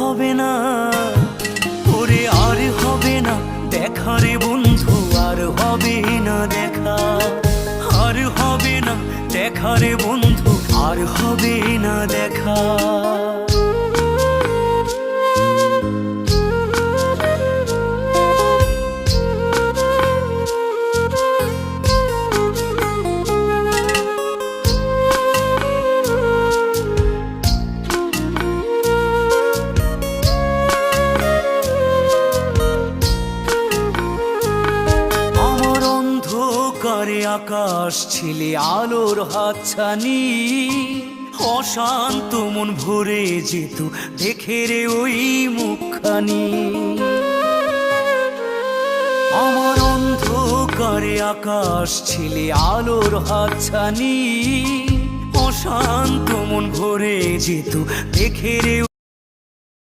হবে না, ওরে আর হবে না দেখা রে বন্ধু, আর হবে না দেখা, আর হবে না দেখা রে বন্ধু, আর হবে না দেখা। করে আকাশ ছিলে আলোর হাতছানি, অশান্ত মন ভরে যেত দেখে রে ওই মুখখানি। আমার অন্ধকারে আকাশ ছিলে আলোর হাতছানি, অশান্ত মন ভরে যেত দেখে রে